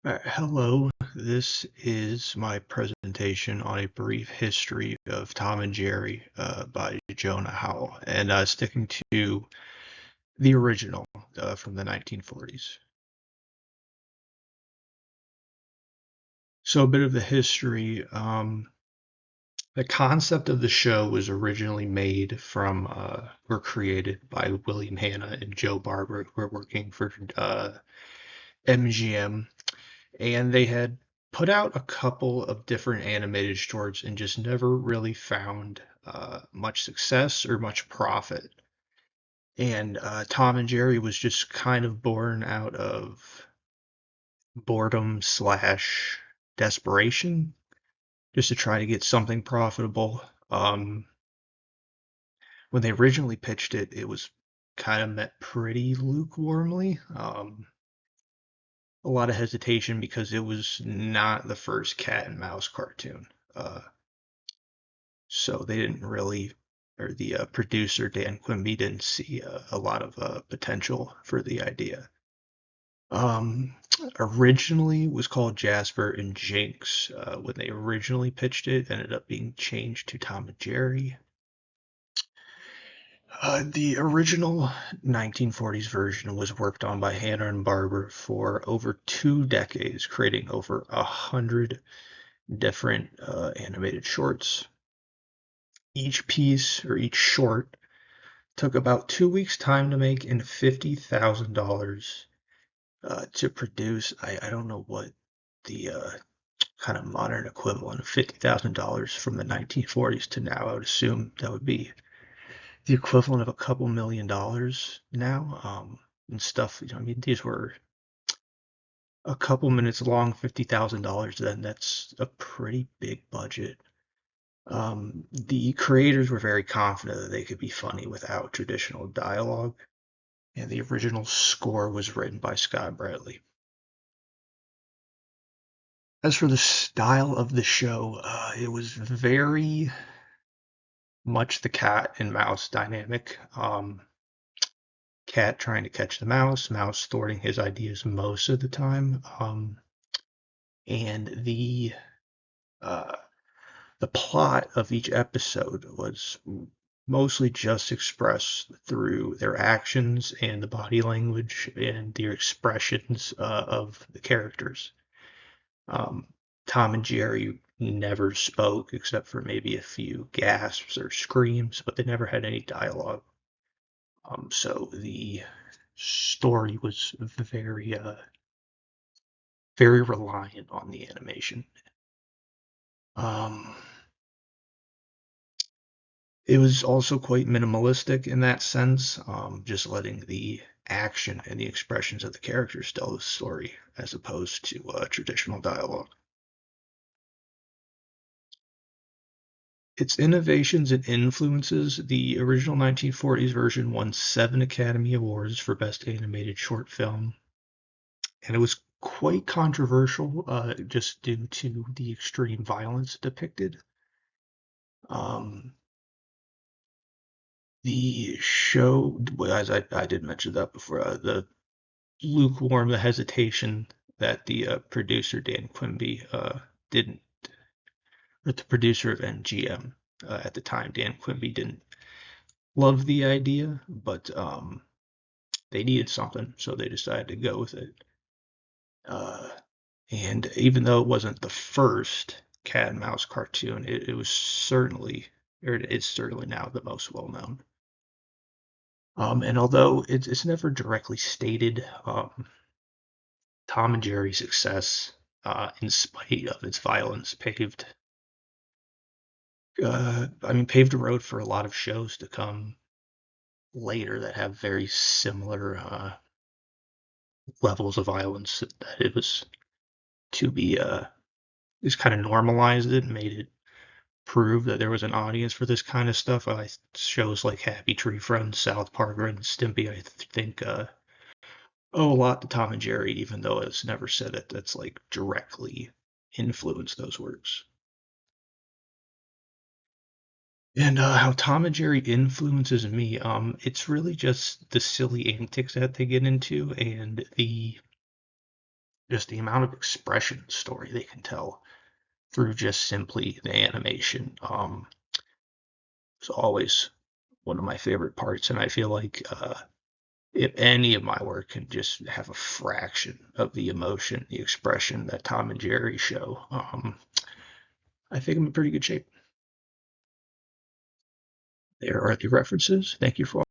Hello, this is my presentation on a brief history of Tom and Jerry by Jonah Howell, and sticking to the original from the 1940s. So, a bit of the history. The concept of the show was originally made from, or created by William Hanna and Joe Barber, who were working for MGM, and they had put out a couple of different animated shorts and just never really found much success or much profit. And Tom and Jerry was just kind of born out of boredom slash desperation, just to try to get something profitable. When they originally pitched it, it was kind of met pretty lukewarmly. A lot of hesitation because it was not the first cat and mouse cartoon. Uh, so they didn't really, or the producer, Dan Quimby, didn't see a lot of potential for the idea. Um, Originally was called Jasper and Jinx. When they originally pitched it, ended up being changed to Tom and Jerry. The original 1940s version was worked on by Hanna and Barber for over 2 decades, creating over 100 different animated shorts. Each piece or each short took about 2 weeks' time to make and $50,000 to produce. I don't know what the kind of modern equivalent of $50,000 from the 1940s to now. I would assume that would be the equivalent of a couple $1 million now. And stuff. I mean, these were a couple minutes long, $50,000. Then that's a pretty big budget. The creators were very confident that they could be funny without traditional dialogue, and the original score was written by Scott Bradley. As for the style of the show, it was very much the cat and mouse dynamic. Cat trying to catch the mouse, mouse thwarting his ideas most of the time. And uh, the plot of each episode was mostly just expressed through their actions and the body language and the expressions of the characters. Um, Tom and Jerry never spoke except for maybe a few gasps or screams, but they never had any dialogue. So the story was very reliant on the animation. Um, it was also quite minimalistic in that sense, just letting the action and the expressions of the characters tell the story as opposed to traditional dialogue. Its innovations and influences, the original 1940s version won 7 Academy Awards for Best Animated Short Film, and it was quite controversial just due to the extreme violence depicted. Um, the show, as I did mention that before, the lukewarm, the hesitation that the producer Dan Quimby didn't, or the producer of MGM at the time, Dan Quimby didn't love the idea, but they needed something, so they decided to go with it. And even though it wasn't the first cat and mouse cartoon, it was certainly, or it is certainly now the most well known. And although it's never directly stated, Tom and Jerry's success, in spite of its violence, paved the road for a lot of shows to come later that have very similar levels of violence. That it was to be just kind of normalized it, made it prove that there was an audience for this kind of stuff. Shows like Happy Tree Friends, South Park, Ren and Stimpy, I think, owe a lot to Tom and Jerry, even though it's never said it. That's like directly influenced those works. And how Tom and Jerry influences me, it's really just the silly antics that they get into and the just the amount of expression story they can tell through just simply the animation. It's always one of my favorite parts, and I feel like if any of my work can just have a fraction of the emotion, the expression that Tom and Jerry show, I think I'm in pretty good shape. There are the references. Thank you for